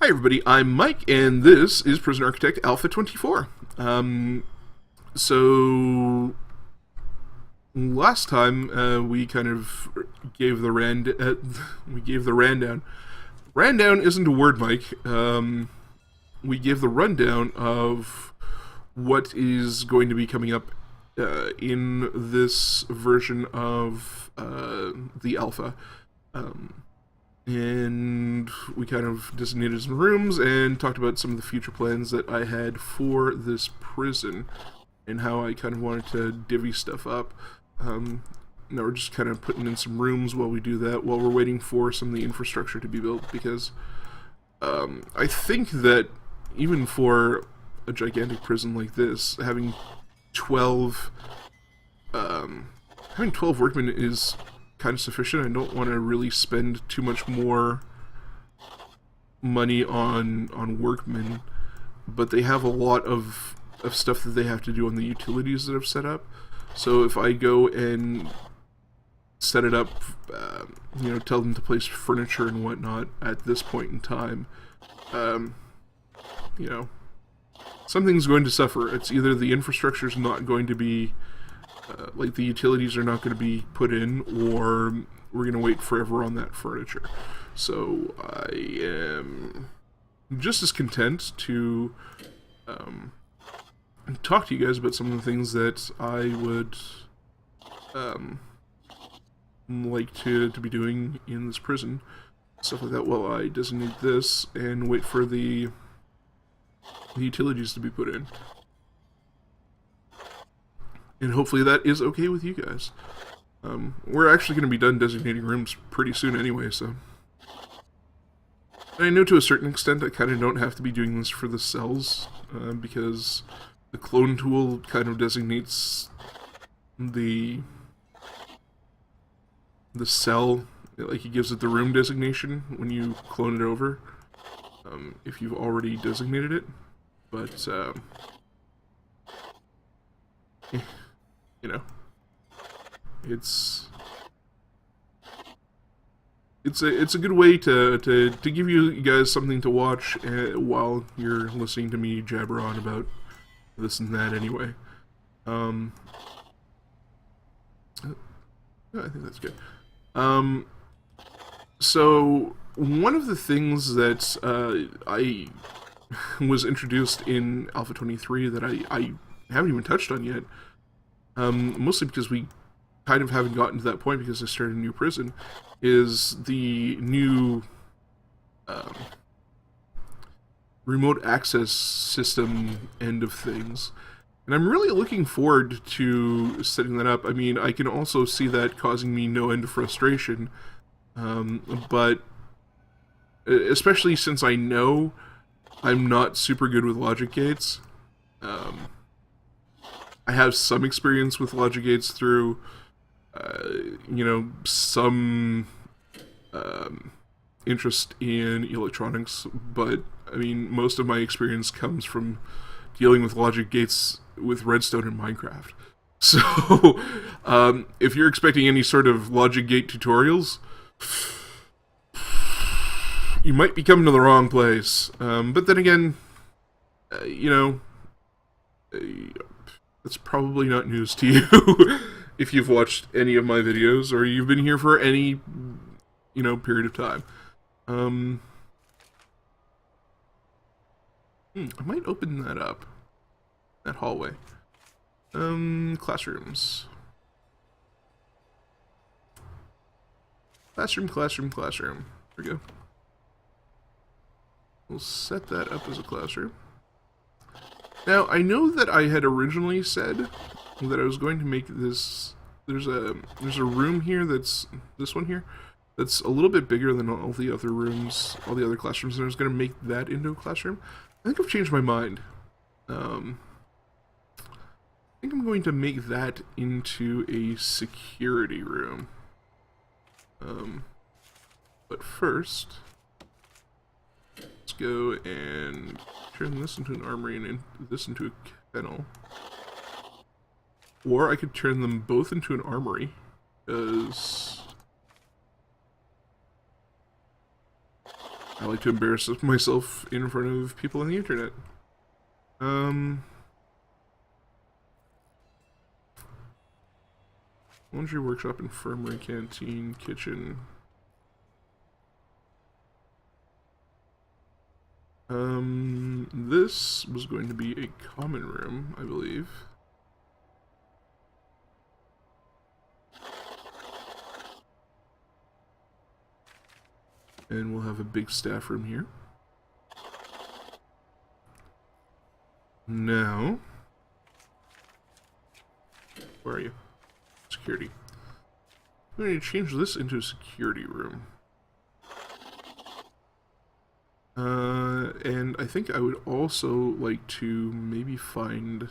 Hi everybody, I'm Mike, and this is Prison Architect Alpha 24. So last time we kind of gave the rundown. Rundown isn't a word, Mike. We gave the rundown of what is going to be coming up in this version of the alpha. And we kind of designated some rooms and talked about some of the future plans that I had for this prison and how I kind of wanted to divvy stuff up. Now we're just kind of putting in some rooms while we do that, while we're waiting for some of the infrastructure to be built, because I think that even for a gigantic prison like this, having 12 workmen is kind of sufficient. I don't want to really spend too much more money on workmen, but they have a lot of stuff that they have to do on the utilities that I've set up. So if I go and set it up, tell them to place furniture and whatnot at this point in time, something's going to suffer. It's either the infrastructure's not going to be like the utilities are not going to be put in, or we're going to wait forever on that furniture. So I am just as content to talk to you guys about some of the things that I would like to be doing in this prison. Stuff like that while I designate this and wait for the utilities to be put in. And hopefully that is okay with you guys. We're actually going to be done designating rooms pretty soon anyway, so. I know to a certain extent I kind of don't have to be doing this for the cells, because the clone tool kind of designates the cell, like it gives it the room designation when you clone it over, if you've already designated it. But, it's a good way to give you guys something to watch while you're listening to me jabber on about this and that anyway. I think that's good. So one of the things that I was introduced in Alpha 23 that I haven't even touched on yet, mostly because we kind of haven't gotten to that point because I started a new prison, is the new remote access system end of things. And I'm really looking forward to setting that up. I mean, I can also see that causing me no end of frustration, but especially since I know I'm not super good with logic gates. I have some experience with logic gates through, some interest in electronics, but I mean, most of my experience comes from dealing with logic gates with redstone in Minecraft. So, if you're expecting any sort of logic gate tutorials, you might be coming to the wrong place. But then again, that's probably not news to you if you've watched any of my videos or you've been here for any, period of time. I might open that up. That hallway. Classrooms. Classroom. There we go. We'll set that up as a classroom. Now, I know that I had originally said that I was going to make this. There's a room here that's this one here, that's a little bit bigger than all the other rooms, all the other classrooms, and I was going to make that into a classroom. I think I've changed my mind. I think I'm going to make that into a security room. But first, let's go and turn this into an armory and this into a kennel. Or I could turn them both into an armory, because I like to embarrass myself in front of people on the internet. Laundry, workshop, infirmary, canteen, kitchen. This was going to be a common room, I believe. And we'll have a big staff room here. Now, where are you? Security. I'm going to change this into a security room. And I think I would also like to maybe find...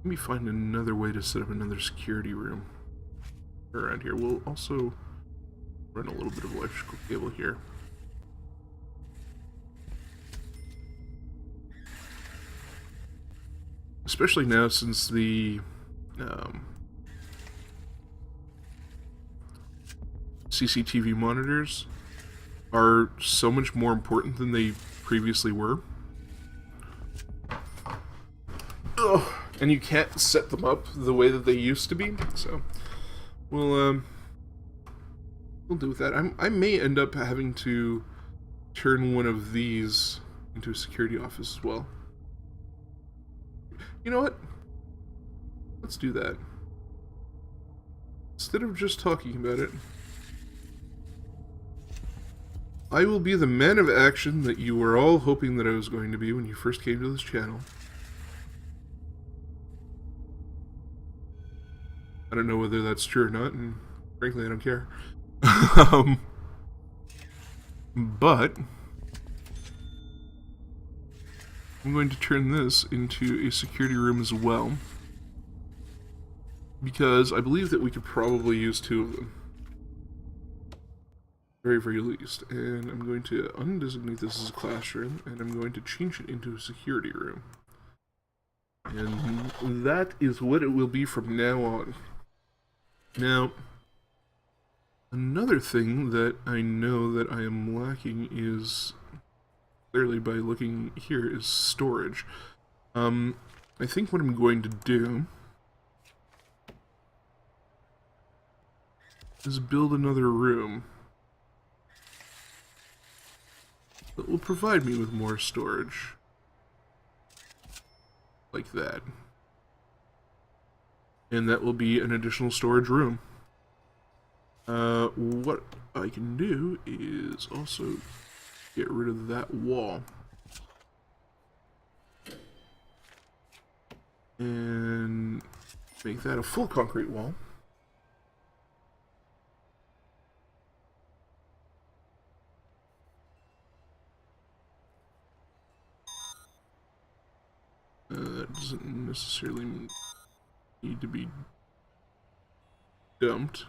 Maybe find another way to set up another security room around here. We'll also run a little bit of electrical cable here. Especially now since the CCTV monitors are so much more important than they previously were. Ugh. And you can't set them up the way that they used to be, so we'll do with that. I may end up having to turn one of these into a security office as well. You know what? Let's do that. Instead of just talking about it, I will be the man of action that you were all hoping that I was going to be when you first came to this channel. I don't know whether that's true or not, and frankly I don't care. But I'm going to turn this into a security room as well, because I believe that we could probably use two of them. Very, very least. And I'm going to undesignate this as a classroom, and I'm going to change it into a security room. And that is what it will be from now on. Now, another thing that I know that I am lacking is, clearly by looking here, is storage. I think what I'm going to do is build another room that will provide me with more storage. Like that. And that will be an additional storage room. What I can do is also get rid of that wall. And make that a full concrete wall. That doesn't necessarily need to be dumped.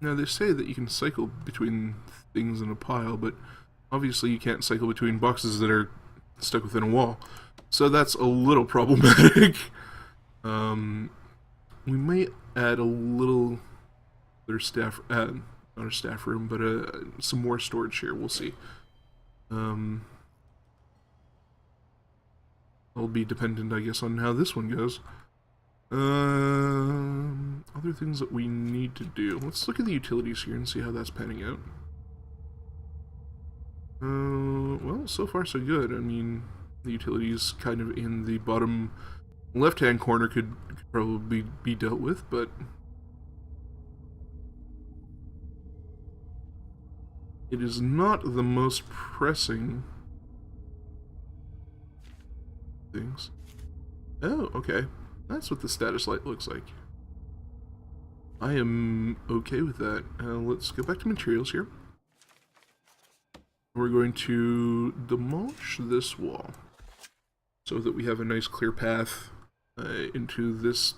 Now they say that you can cycle between things in a pile, but obviously you can't cycle between boxes that are stuck within a wall. So that's a little problematic. We might add a little other staff, not a staff room, but some more storage here. We'll see. I'll be dependent, I guess, on how this one goes. Other things that we need to do. Let's look at the utilities here and see how that's panning out. Well, so far so good. I mean, the utilities kind of in the bottom left-hand corner could probably be dealt with, but it is not the most pressing things. Oh, okay. That's what the status light looks like. I am okay with that. Let's go back to materials here. We're going to demolish this wall. so that we have a nice clear path into this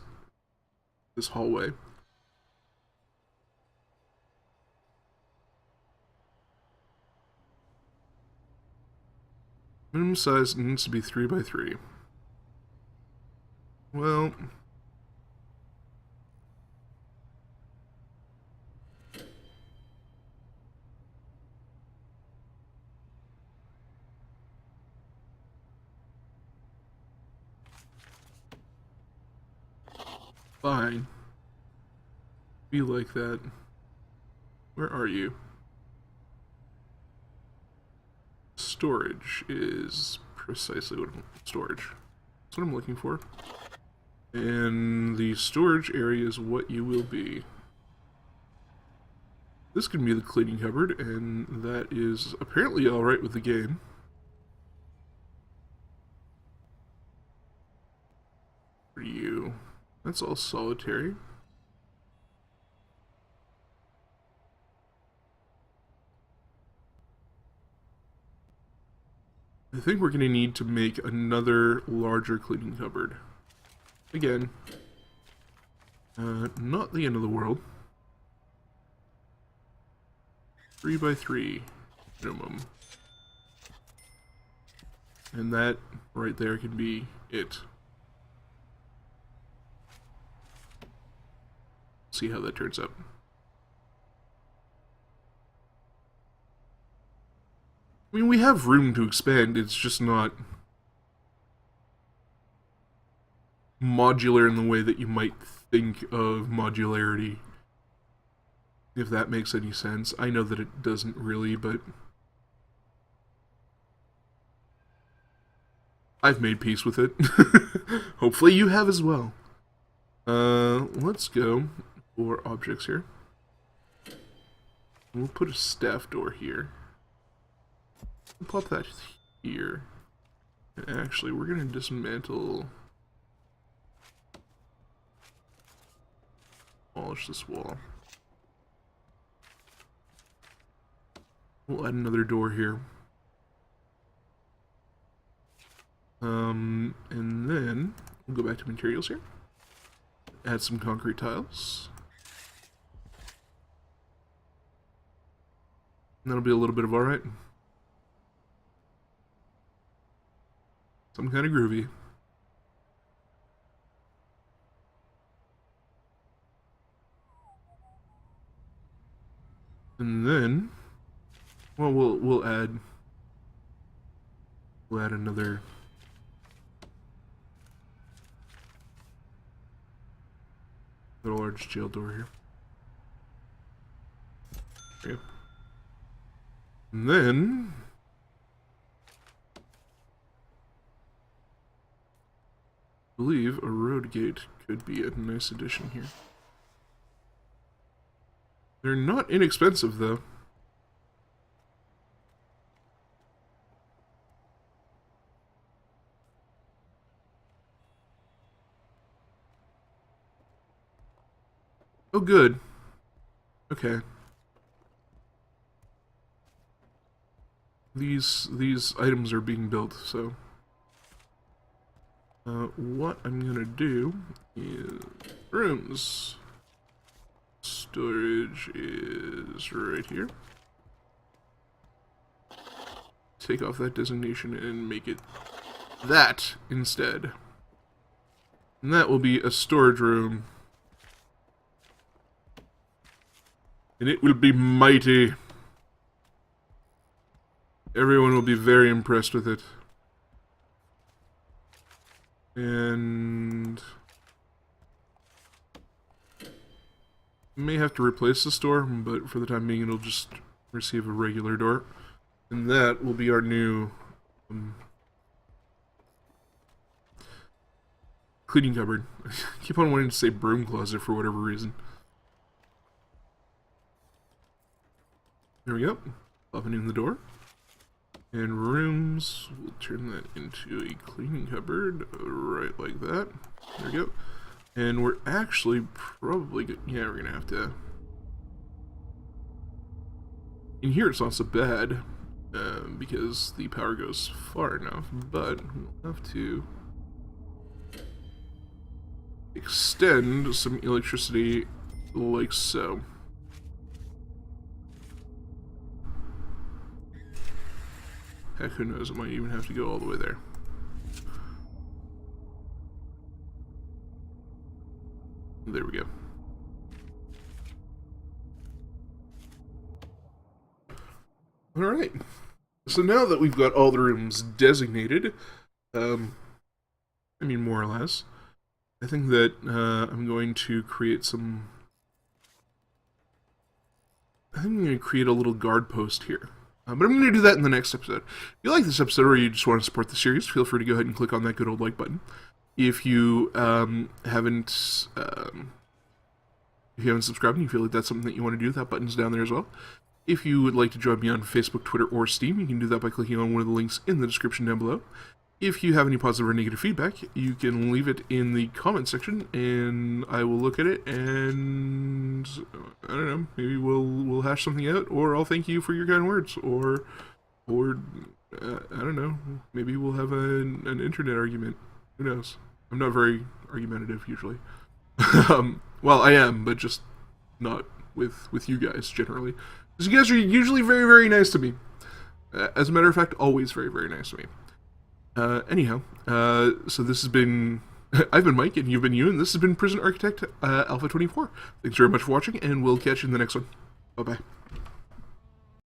hallway. Minimum size needs to be 3 by 3. Well, fine. Be like that. Where are you? Storage is precisely what storage. That's what I'm looking for. And the storage area is what you will be. This can be the cleaning cupboard, and that is apparently alright with the game. For you. That's all solitary. I think we're going to need to make another larger cleaning cupboard. Again, not the end of the world. 3 by 3 minimum. And that right there can be it. See how that turns out. I mean, we have room to expand, it's just not modular in the way that you might think of modularity. If that makes any sense. I know that it doesn't really, but I've made peace with it. Hopefully you have as well. Let's go for objects here. We'll put a staff door here. We'll pop that here. And actually, we're gonna dismantle, demolish this wall. We'll add another door here. And then we'll go back to materials here. Add some concrete tiles. And that'll be a little bit of alright. Some kind of groovy. And then, well, we'll add another large jail door here. There you go. And then I believe a road gate could be a nice addition here. They're not inexpensive though. Oh, good. Okay. These items are being built, so what I'm gonna do is rooms. Storage is right here. Take off that designation and make it that instead. And that will be a storage room. And it will be mighty. Everyone will be very impressed with it. And may have to replace the store, but for the time being it'll just receive a regular door. And that will be our new cleaning cupboard. I keep on wanting to say broom closet for whatever reason. There we go. Opening the door. And rooms, we'll turn that into a cleaning cupboard, right like that. There we go. And we're actually probably good. Yeah, we're gonna have to. In here it's not so bad. because the power goes far enough, but we'll have to extend some electricity like so. Heck, who knows, it might even have to go all the way there. There we go. Alright. So now that we've got all the rooms designated, I mean more or less, I think that I'm going to create some... I think I'm going to create a little guard post here. But I'm going to do that in the next episode. If you like this episode or you just want to support the series, feel free to go ahead and click on that good old like button. If you haven't subscribed and you feel like that's something that you want to do, that button's down there as well. If you would like to join me on Facebook, Twitter, or Steam, you can do that by clicking on one of the links in the description down below. If you have any positive or negative feedback, you can leave it in the comment section, and I will look at it, and I don't know, maybe we'll hash something out, or I'll thank you for your kind words, or I don't know, maybe we'll have an internet argument. Who knows? I'm not very argumentative usually. Well, I am, but just not with you guys generally. Because you guys are usually very, very nice to me. As a matter of fact, always very, very nice to me. Anyhow, so this has been... I've been Mike, and you've been you, and this has been Prison Architect Alpha 24. Thanks very much for watching, and we'll catch you in the next one. Bye-bye.